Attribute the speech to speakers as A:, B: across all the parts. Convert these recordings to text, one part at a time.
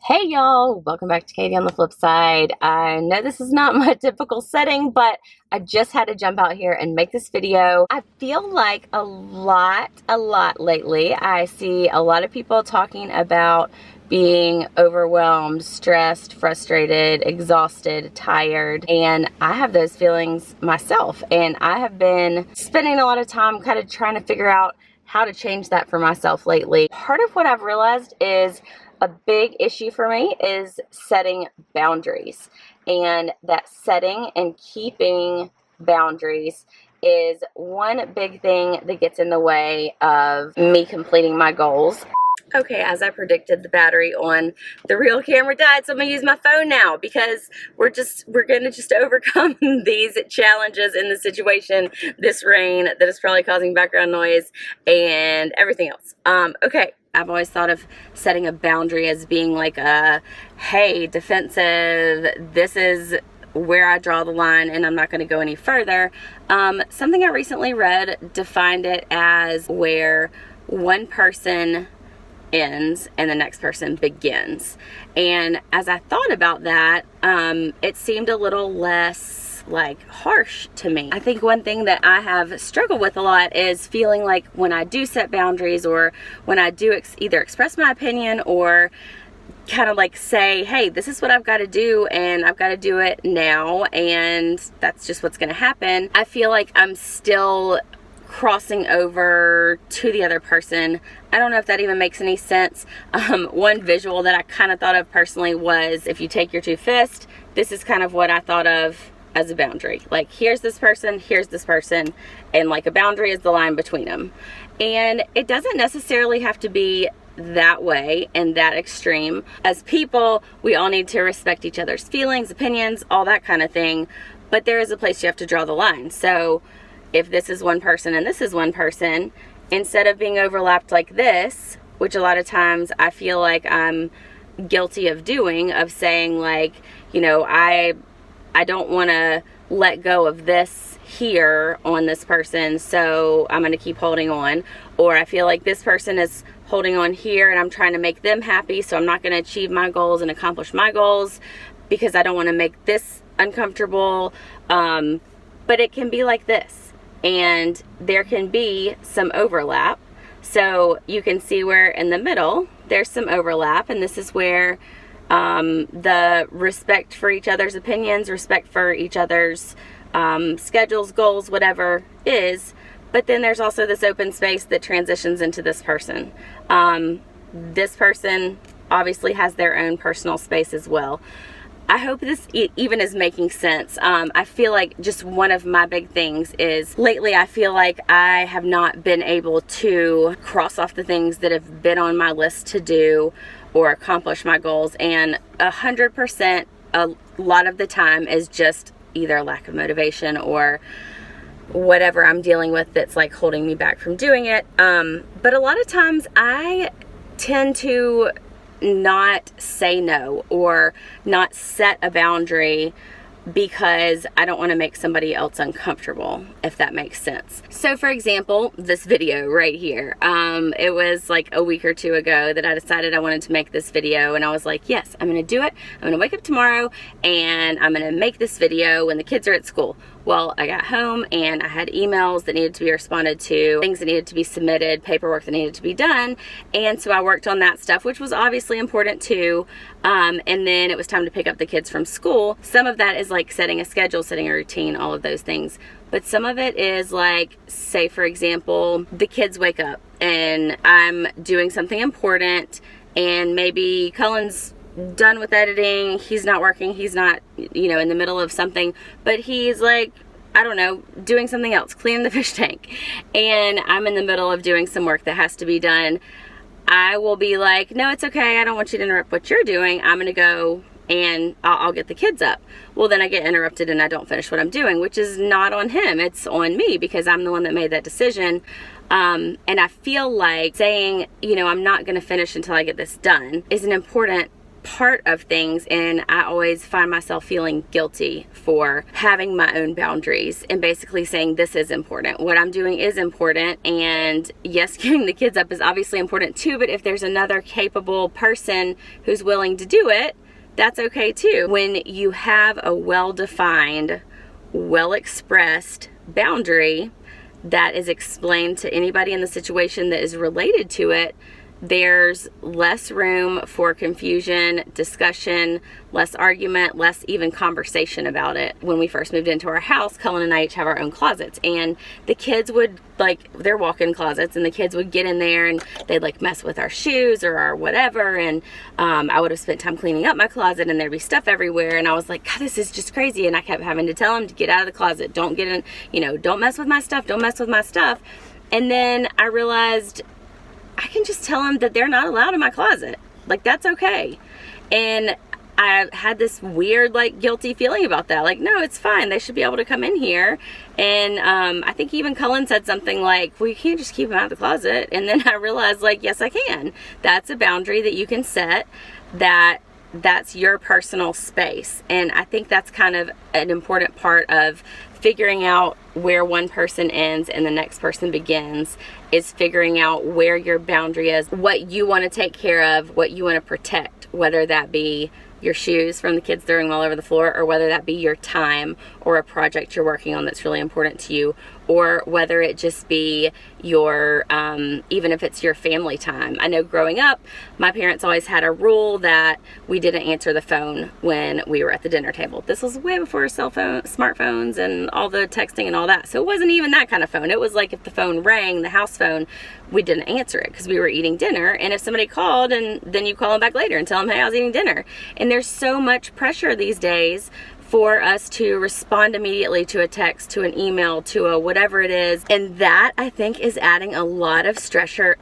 A: Hey y'all, welcome back to Katie on the Flip Side. I know this is not my typical setting, but I just had to jump out here and make this video. I feel like a lot lately. I see a lot of people talking about being overwhelmed, stressed, frustrated, exhausted, tired, and I have those feelings myself. And I have been spending a lot of time kind of trying to figure out how to change that for myself lately. Part of what I've realized is a big issue for me is setting boundaries, and that setting and keeping boundaries is one big thing that gets in the way of me completing my goals. Okay, as I predicted, the battery on the real camera died, so I'm gonna use my phone now because we're gonna just overcome these challenges in the situation, this rain that is probably causing background noise and everything else. Okay. I've always thought of setting a boundary as being like hey, defensive, this is where I draw the line and I'm not going to go any further. Something I recently read defined it as where one person ends and the next person begins. And as I thought about that, it seemed a little less like harsh to me. I think one thing that I have struggled with a lot is feeling like when I do set boundaries, or when I do either express my opinion or kind of like say, hey, this is what I've got to do and I've got to do it now and that's just what's going to happen, I feel like I'm still crossing over to the other person. I don't know if that even makes any sense. One visual that I kind of thought of personally was, if you take your two fists, this is kind of what I thought of as a boundary. Like, here's this person, and like a boundary is the line between them. And it doesn't necessarily have to be that way and that extreme. As people, we all need to respect each other's feelings, opinions, all that kind of thing. But there is a place you have to draw the line. So if this is one person and this is one person, instead of being overlapped like this, which a lot of times I feel like I'm guilty of doing, of saying like, you know, I don't want to let go of this here on this person, so I'm going to keep holding on. Or I feel like this person is holding on here and I'm trying to make them happy, so I'm not going to achieve my goals and accomplish my goals because I don't want to make this uncomfortable. But it can be like this, and there can be some overlap. So you can see where in the middle there's some overlap, and this is where the respect for each other's opinions, respect for each other's schedules, goals, whatever is. But then there's also this open space that transitions into this person. This person obviously has their own personal space as well. I hope this even is making sense. I feel like just one of my big things is lately I feel like I have not been able to cross off the things that have been on my list to do or accomplish my goals, and 100% a lot of the time is just either lack of motivation or whatever I'm dealing with that's like holding me back from doing it. But a lot of times I tend to not say no or not set a boundary because I don't want to make somebody else uncomfortable, if that makes sense. So for example, this video right here, it was like a week or two ago that I decided I wanted to make this video, and I was like, yes, I'm going to do it. I'm going to wake up tomorrow and I'm going to make this video when the kids are at school. Well, I got home and I had emails that needed to be responded to, things that needed to be submitted, paperwork that needed to be done. And so I worked on that stuff, which was obviously important too. And then it was time to pick up the kids from school. Some of that is like setting a schedule, setting a routine, all of those things. But some of it is like, say for example, the kids wake up and I'm doing something important, and maybe Cullen's done with editing, he's not working, he's not, you know, in the middle of something, but he's like, I don't know, doing something else, cleaning the fish tank, and I'm in the middle of doing some work that has to be done. I will be like, no, it's okay, I don't want you to interrupt what you're doing, I'm gonna go and I'll get the kids up. Well, then I get interrupted and I don't finish what I'm doing, which is not on him, it's on me because I'm the one that made that decision. And I feel like saying, you know, I'm not gonna finish until I get this done is an important part of things, and I always find myself feeling guilty for having my own boundaries and basically saying this is important. What I'm doing is important, and yes, getting the kids up is obviously important too, but if there's another capable person who's willing to do it, that's okay too. When you have a well-defined, well-expressed boundary that is explained to anybody in the situation that is related to it, there's less room for confusion, discussion, less argument, less even conversation about it. When we first moved into our house, Cullen and I each have our own closets, and the kids would, like, they're walk-in closets, and the kids would get in there and they'd like mess with our shoes or our whatever, and I would have spent time cleaning up my closet and there'd be stuff everywhere, and I was like, God, this is just crazy. And I kept having to tell them to get out of the closet, don't get in, you know, don't mess with my stuff, don't mess with my stuff. And then I realized I can just tell them that they're not allowed in my closet. Like, that's okay. And I had this weird, like, guilty feeling about that. Like, no, it's fine. They should be able to come in here. And I think even Cullen said something like, well, you can't just keep them out of the closet. And then I realized, like, yes, I can. That's a boundary that you can set, that's your personal space. And I think that's kind of an important part of figuring out where one person ends and the next person begins, is figuring out where your boundary is, what you want to take care of, what you want to protect, whether that be your shoes from the kids throwing them all over the floor, or whether that be your time or a project you're working on that's really important to you, or whether it just be your, even if it's your family time. I know growing up, my parents always had a rule that we didn't answer the phone when we were at the dinner table. This was way before smartphones and all the texting and all that. So it wasn't even that kind of phone. It was like if the phone rang, the house phone, we didn't answer it because we were eating dinner. And if somebody called, and then you call them back later and tell them, hey, I was eating dinner. And there's so much pressure these days for us to respond immediately to a text, to an email, to a whatever it is. And that, I think, is adding a lot of stressor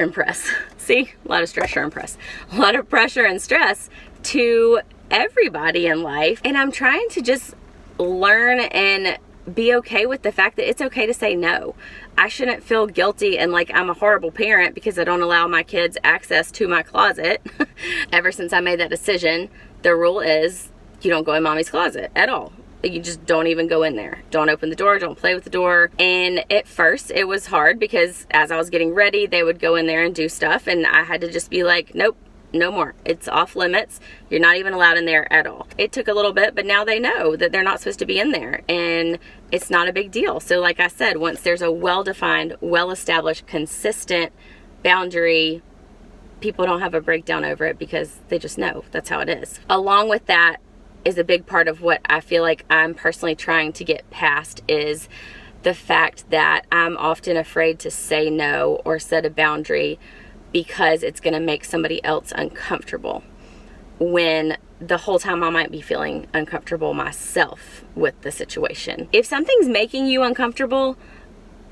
A: and press. See? A lot of stressor and press. A lot of pressure and stress to everybody in life. And I'm trying to just learn and be okay with the fact that it's okay to say no. I shouldn't feel guilty and like I'm a horrible parent because I don't allow my kids access to my closet. Ever since I made that decision, the rule is you don't go in mommy's closet at all. You just don't even go in there. Don't open the door, don't play with the door. And at first it was hard because as I was getting ready, they would go in there and do stuff, and I had to just be like, nope, no more. It's off limits. You're not even allowed in there at all. It took a little bit, but now they know that they're not supposed to be in there, and it's not a big deal. So like I said, once there's a well-defined, well-established, consistent boundary, people don't have a breakdown over it because they just know that's how it is. Along with that is a big part of what I feel like I'm personally trying to get past, is the fact that I'm often afraid to say no or set a boundary because it's going to make somebody else uncomfortable, when the whole time I might be feeling uncomfortable myself with the situation. If something's making you uncomfortable,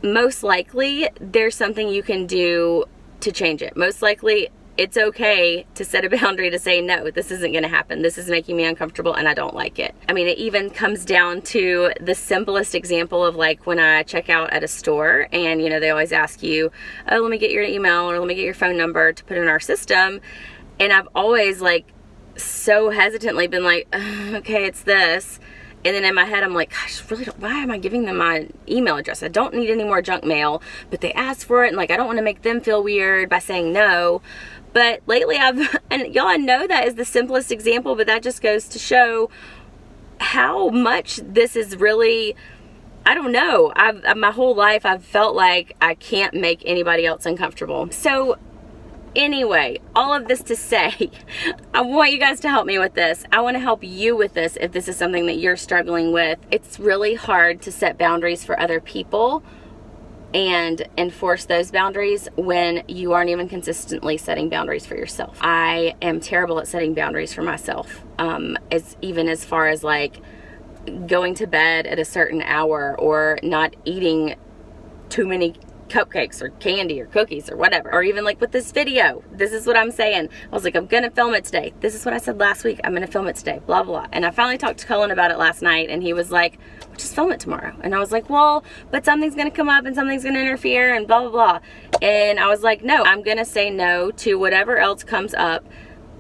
A: most likely there's something you can do to change it. Most likely it's okay to set a boundary to say, no, this isn't going to happen. This is making me uncomfortable and I don't like it. I mean, it even comes down to the simplest example of like when I check out at a store and, you know, they always ask you, oh, let me get your email or let me get your phone number to put in our system. And I've always like so hesitantly been like, okay, it's this. And then in my head, I'm like, gosh, really why am I giving them my email address? I don't need any more junk mail, but they asked for it. And like, I don't want to make them feel weird by saying no. But lately and y'all, I know that is the simplest example, but that just goes to show how much this is really, I don't know. My whole life, I've felt like I can't make anybody else uncomfortable. So anyway, all of this to say, I want you guys to help me with this. I want to help you with this if this is something that you're struggling with. It's really hard to set boundaries for other people and enforce those boundaries when you aren't even consistently setting boundaries for yourself. I am terrible at setting boundaries for myself, even as far as like going to bed at a certain hour or not eating too many cupcakes or candy or cookies or whatever. Or even like with this video, this is what I'm saying. I was like, I'm gonna film it today. This is what I said last week. I'm gonna film it today, blah, blah. And I finally talked to Cullen about it last night, and he was like, well, just film it tomorrow. And I was like, well, but something's gonna come up and something's gonna interfere and blah, blah, blah. And I was like, no, I'm gonna say no to whatever else comes up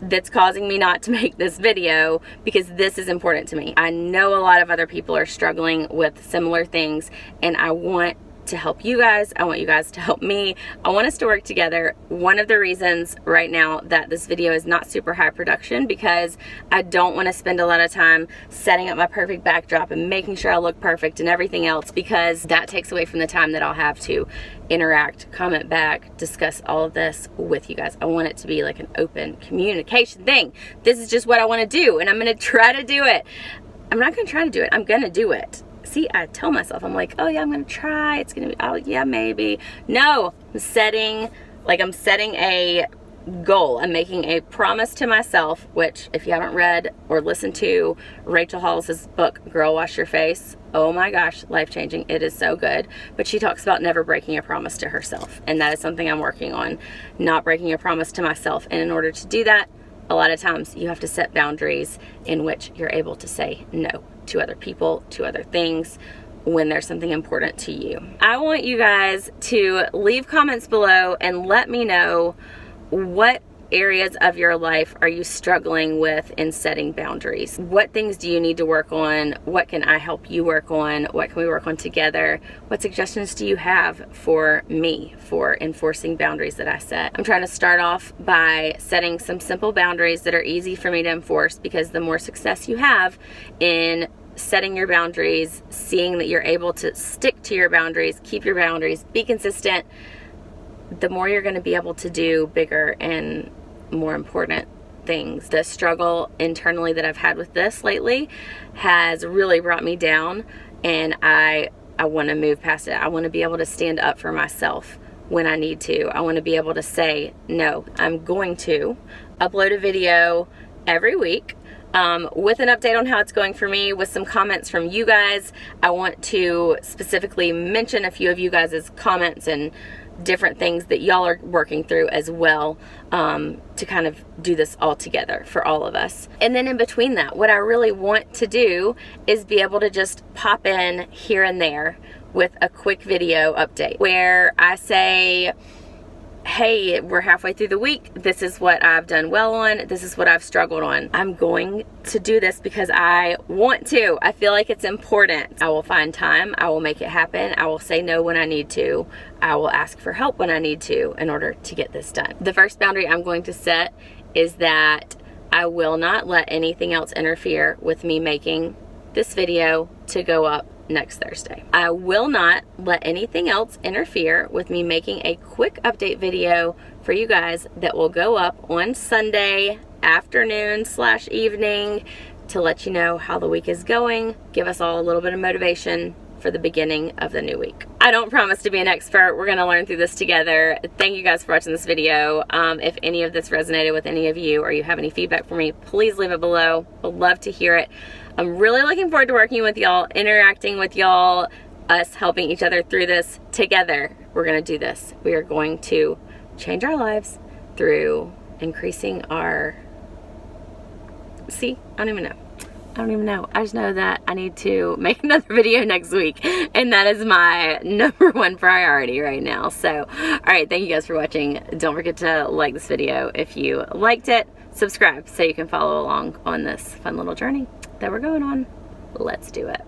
A: that's causing me not to make this video, because this is important to me. I know a lot of other people are struggling with similar things, and I want to help you guys. I want you guys to help me. I want us to work together. One of the reasons right now that this video is not super high production, because I don't want to spend a lot of time setting up my perfect backdrop and making sure I look perfect and everything else, because that takes away from the time that I'll have to interact, comment back, discuss all of this with you guys. I want it to be like an open communication thing. This is just what I want to do, and I'm going to try to do it. I'm not going to try to do it. I'm going to do it. See, I tell myself, I'm like, oh yeah, I'm gonna try. It's gonna be, oh yeah, maybe. No, I'm setting a goal. I'm making a promise to myself, which if you haven't read or listened to Rachel Hollis's book, Girl Wash Your Face, oh my gosh, life-changing. It is so good. But she talks about never breaking a promise to herself. And that is something I'm working on, not breaking a promise to myself. And in order to do that, a lot of times you have to set boundaries in which you're able to say no to other people, to other things, when there's something important to you. I want you guys to leave comments below and let me know what areas of your life are you struggling with in setting boundaries. What things do you need to work on? What can I help you work on? What can we work on together? What suggestions do you have for me for enforcing boundaries that I set? I'm trying to start off by setting some simple boundaries that are easy for me to enforce, because the more success you have in setting your boundaries, seeing that you're able to stick to your boundaries, keep your boundaries, be consistent, the more you're going to be able to do bigger and more important things. The struggle internally that I've had with this lately has really brought me down, and I want to move past it. I want to be able to stand up for myself when I need to. I want to be able to say, no, I'm going to upload a video every week with an update on how it's going for me, with some comments from you guys. I want to specifically mention a few of you guys' comments and different things that y'all are working through as well, to kind of do this all together for all of us. And then in between that, what I really want to do is be able to just pop in here and there with a quick video update where I say, hey, we're halfway through the week. This is what I've done well on. This is what I've struggled on. I'm going to do this because I want to. I feel like it's important. I will find time. I will make it happen. I will say no when I need to. I will ask for help when I need to in order to get this done. The first boundary I'm going to set is that I will not let anything else interfere with me making this video to go up next Thursday. I will not let anything else interfere with me making a quick update video for you guys that will go up on Sunday afternoon / evening to let you know how the week is going, give us all a little bit of motivation for the beginning of the new week. I don't promise to be an expert. We're gonna learn through this together. Thank you guys for watching this video. If any of this resonated with any of you, or you have any feedback for me, please leave it below. Would love to hear it. I'm really looking forward to working with y'all, interacting with y'all, us helping each other through this together. We're gonna do this. We are going to change our lives through increasing our, I don't even know. I just know that I need to make another video next week, and that is my #1 priority right now. So, all right, thank you guys for watching. Don't forget to like this video if you liked it. Subscribe so you can follow along on this fun little journey that we're going on. Let's do it.